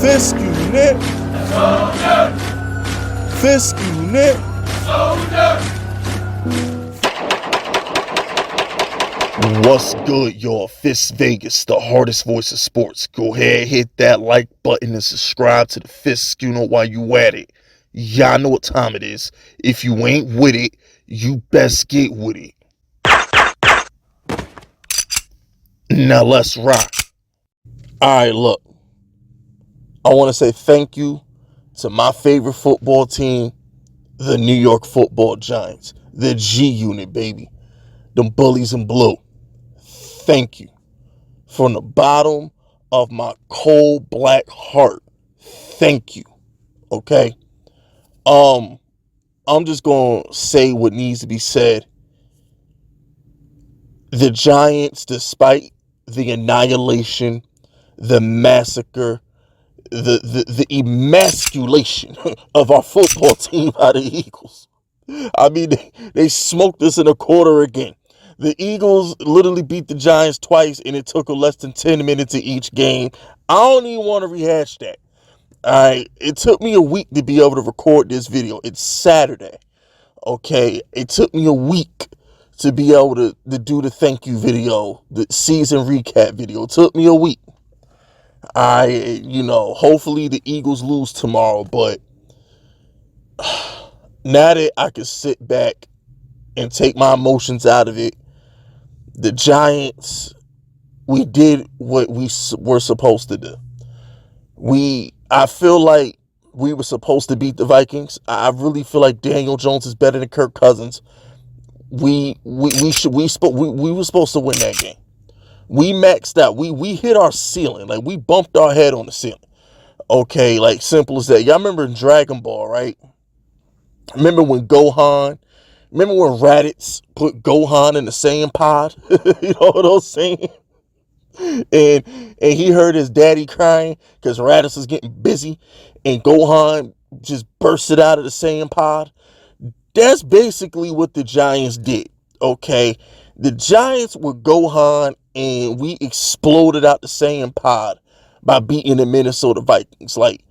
Fisk unit. Fisk unit. What's good, y'all? Fist Vegas, the hardest voice of sports. Go ahead, hit that like button and subscribe to the Fist unit while you at it. Y'all know what time it is. If you ain't with it, you best get with it. Now let's rock. Alright, look. I want to say thank you to my favorite football team, the New York Football Giants. The G Unit, baby. Them bullies in blue. Thank you. From the bottom of my cold black heart. Thank you. Okay? I'm just going to say what needs to be said. The Giants, despite the annihilation, the massacre, the emasculation of our football team by the Eagles. I mean, they smoked us in a quarter again. The Eagles literally beat the Giants twice, and it took them less than 10 minutes in each game. I don't even want to rehash that. All right, it took me a week to be able to record this video. It's Saturday, okay? It took me a week to be able to do the thank you video, the season recap video. It took me a week. Hopefully the Eagles lose tomorrow, but now that I can sit back and take my emotions out of it, the Giants, we did what we were supposed to do. I feel like we were supposed to beat the Vikings. I really feel like Daniel Jones is better than Kirk Cousins. We were supposed to win that game. We maxed out. We hit our ceiling. Like, we bumped our head on the ceiling. Okay, like, simple as that. Y'all remember in Dragon Ball, right? Remember when Raditz put Gohan in the Saiyan pod? You know what I'm saying? And he heard his daddy crying because Raditz was getting busy, and Gohan just bursted out of the Saiyan pod. That's basically what the Giants did, okay? The Giants were Gohan, and we exploded out the Saiyan pod by beating the Minnesota Vikings. Like,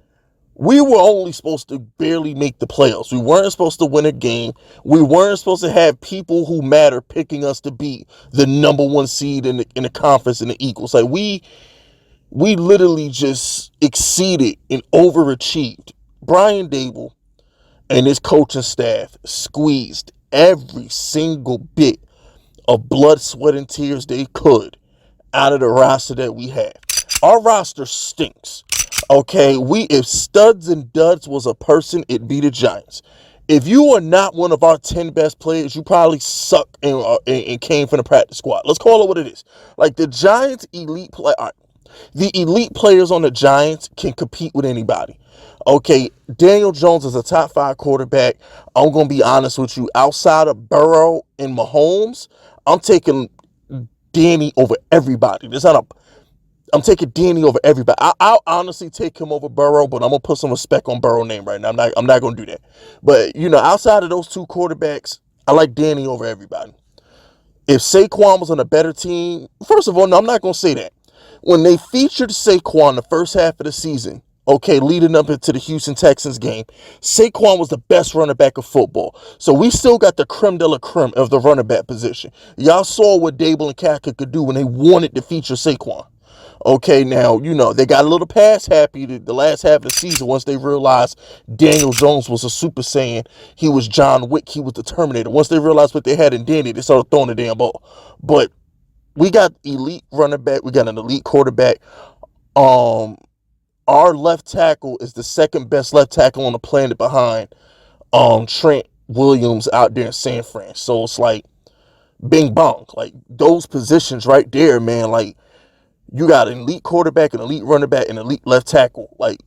we were only supposed to barely make the playoffs. We weren't supposed to win a game. We weren't supposed to have people who matter picking us to beat the number one seed in the conference in the Eagles. Like, we literally just exceeded and overachieved. Brian Daboll and his coaching staff squeezed every single bit of blood, sweat, and tears they could out of the roster that we have. Our roster stinks. Okay, if Studs and Duds was a person, it'd be the Giants. If you are not one of our 10 best players, you probably suck and came from the practice squad. Let's call it what it is. Like, the Giants elite play. All right, the elite players on the Giants can compete with anybody. Okay, Daniel Jones is a top 5 quarterback. I'm going to be honest with you. Outside of Burrow and Mahomes, I'm taking Danny over everybody. I'm taking Danny over everybody. I'll honestly take him over Burrow, but I'm going to put some respect on Burrow's name right now. I'm not going to do that. But, outside of those two quarterbacks, I like Danny over everybody. If Saquon was on a better team, first of all, no, I'm not going to say that. When they featured Saquon the first half of the season, okay, leading up into the Houston Texans game, Saquon was the best running back of football. So we still got the creme de la creme of the running back position. Y'all saw what Daboll and Kaka could do when they wanted to feature Saquon. Okay, now, they got a little pass happy the last half of the season once they realized Daniel Jones was a Super Saiyan. He was John Wick. He was the Terminator. Once they realized what they had in Danny, they started throwing the damn ball. But we got elite running back. We got an elite quarterback. Our left tackle is the second best left tackle on the planet behind Trent Williams out there in San Fran. So it's like bing bong. Like, those positions right there, man, like, you got an elite quarterback, an elite running back, and an elite left tackle. Like,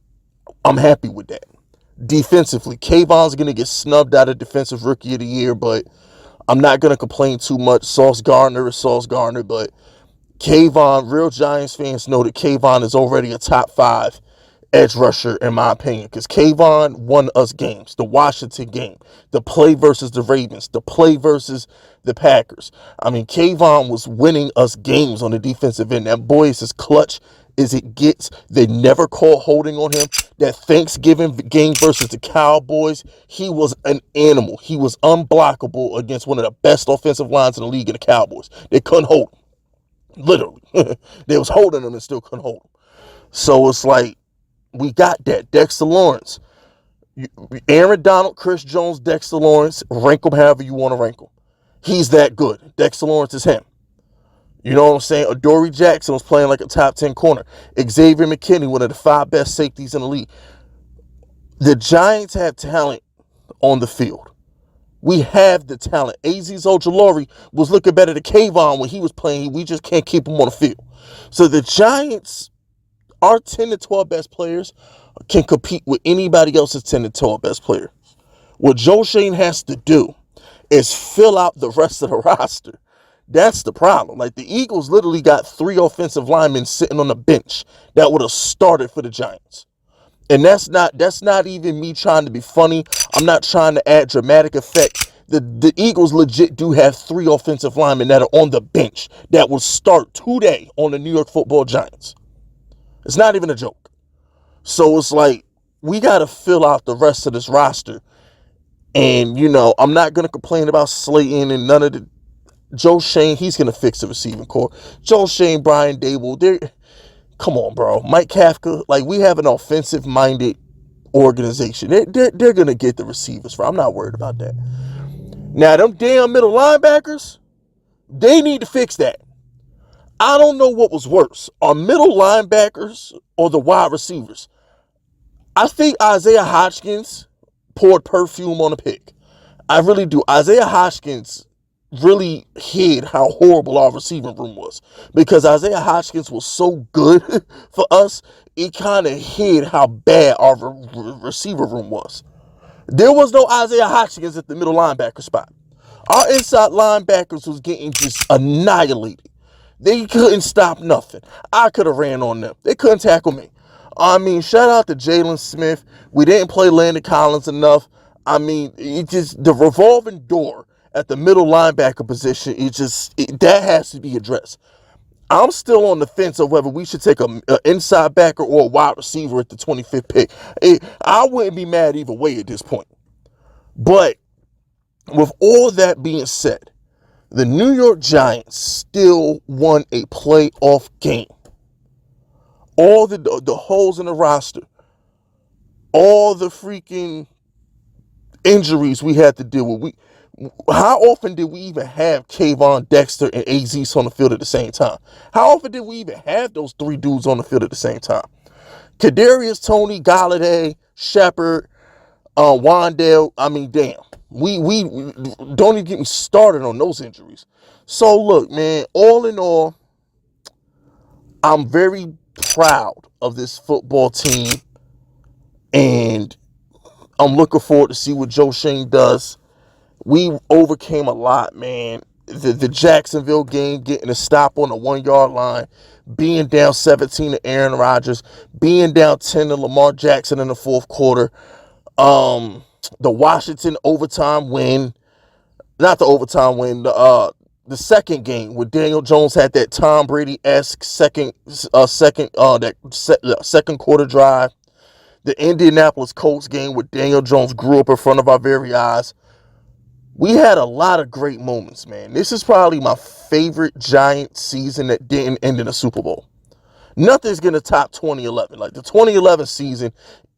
I'm happy with that. Defensively, Kayvon's going to get snubbed out of Defensive Rookie of the Year, but I'm not going to complain too much. Sauce Gardner is Sauce Gardner, but Kayvon, real Giants fans know that Kayvon is already a top 5 edge rusher, in my opinion, because Kayvon won us games. The Washington game, the play versus the Ravens, the play versus the Packers. I mean, Kayvon was winning us games on the defensive end. That boy is as clutch as it gets. They never called holding on him. That Thanksgiving game versus the Cowboys, he was an animal. He was unblockable against one of the best offensive lines in the league in the Cowboys. They couldn't hold him. Literally. They was holding him and still couldn't hold him. So it's like, we got that. Dexter Lawrence. Aaron Donald, Chris Jones, Dexter Lawrence, rank them however you want to rank them. He's that good. Dexter Lawrence is him. You know what I'm saying? Adoree Jackson was playing like a top 10 corner. Xavier McKinney, one of the 5 best safeties in the league. The Giants have talent on the field. We have the talent. Azeez Ojulari was looking better than Kayvon when he was playing. We just can't keep him on the field. So the Giants, our 10 to 12 best players, can compete with anybody else's 10 to 12 best player. What Joe Schoen has to do is fill out the rest of the roster. That's the problem. Like, the Eagles literally got 3 offensive linemen sitting on the bench that would have started for the Giants. And that's not even me trying to be funny. I'm not trying to add dramatic effect. The Eagles legit do have 3 offensive linemen that are on the bench that will start today on the New York Football Giants. It's not even a joke. So it's like, we got to fill out the rest of this roster. And, you know, I'm not going to complain about Slayton and none of the... Joe Schoen, he's going to fix the receiving core. Joe Schoen, Brian Daboll, come on, bro. Mike Kafka, like, we have an offensive-minded organization. They're going to get the receivers for. I'm not worried about that. Now, them damn middle linebackers, they need to fix that. I don't know what was worse, our middle linebackers or the wide receivers. I think Isaiah Hodgins poured perfume on a pig. I really do. Isaiah Hodgins really hid how horrible our receiving room was, because Isaiah Hodgins was so good for us, it kind of hid how bad our receiver room was. There was no Isaiah Hodgins at the middle linebacker spot. Our inside linebackers was getting just annihilated. They couldn't stop nothing. I could have ran on them. They couldn't tackle me. I mean, shout out to Jalen Smith. We didn't play Landon Collins enough. I mean, it just, the revolving door at the middle linebacker position, that has to be addressed. I'm still on the fence of whether we should take an inside backer or a wide receiver at the 25th pick. I wouldn't be mad either way at this point. But with all that being said, the New York Giants still won a playoff game. All the holes in the roster, all the freaking injuries we had to deal with. How often did we even have Kayvon, Dexter, and Azeez on the field at the same time? How often did we even have those 3 dudes on the field at the same time? Kadarius Toney, Golladay, Shepard, Wandale. I mean, damn. We don't even get me started on those injuries. So look, man, all in all, I'm very proud of this football team, and I'm looking forward to see what Joe Schoen does. We overcame a lot, man. The Jacksonville game, getting a stop on the 1-yard line, being down 17 to Aaron Rodgers, being down 10 to Lamar Jackson in the 4th quarter. The Washington overtime win, not the overtime win, the second game where Daniel Jones had that Tom Brady-esque second quarter drive. The Indianapolis Colts game where Daniel Jones grew up in front of our very eyes. We had a lot of great moments, man. This is probably my favorite Giants season that didn't end in a Super Bowl. Nothing's going to top 2011. Like the 2011 season,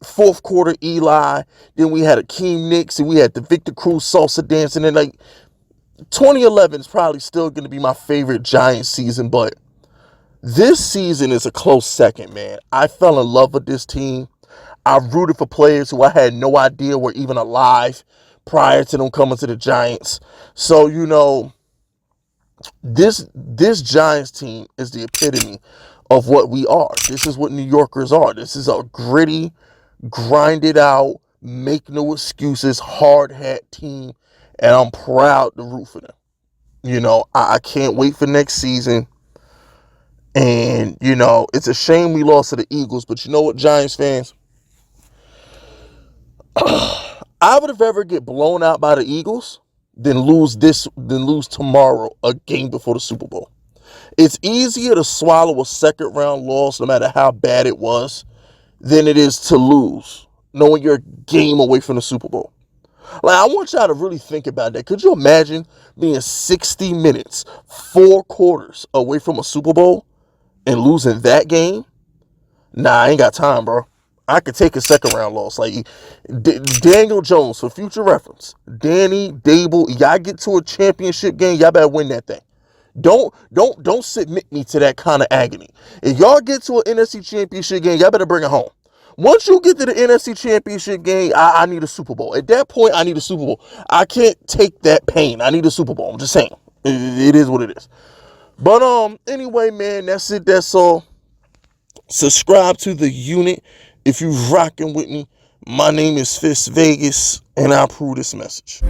4th quarter Eli, then we had Akeem Nicks, and we had the Victor Cruz salsa dancing. And like 2011 is probably still going to be my favorite Giants season, but this season is a close second, man. I fell in love with this team. I rooted for players who I had no idea were even alive prior to them coming to the Giants. So, you know, this Giants team is the epitome of what we are. This is what New Yorkers are. This is a gritty, grinded out, make no excuses, hard hat team, and I'm proud to root for them. You know, I can't wait for next season. And, you know, it's a shame we lost to the Eagles, but you know what, Giants fans? I would have rather get blown out by the Eagles than lose tomorrow, a game before the Super Bowl. It's easier to swallow a second round loss, no matter how bad it was, than it is to lose, knowing you're a game away from the Super Bowl. Like, I want y'all to really think about that. Could you imagine being 60 minutes, 4 quarters away from a Super Bowl and losing that game? Nah, I ain't got time, bro. I could take a second round loss. Like Daniel Jones, for future reference. Danny, Dable, y'all get to a championship game, y'all better win that thing. Don't submit me to that kind of agony. If y'all get to an NFC championship game, y'all better bring it home. Once you get to the NFC championship game, I need a Super Bowl. At that point, I need a Super Bowl. I can't take that pain. I need a Super Bowl. I'm just saying. It is what it is. But anyway, man, that's it. That's all. Subscribe to the unit if you rocking with me. My name is Fist Vegas, and I approve this message.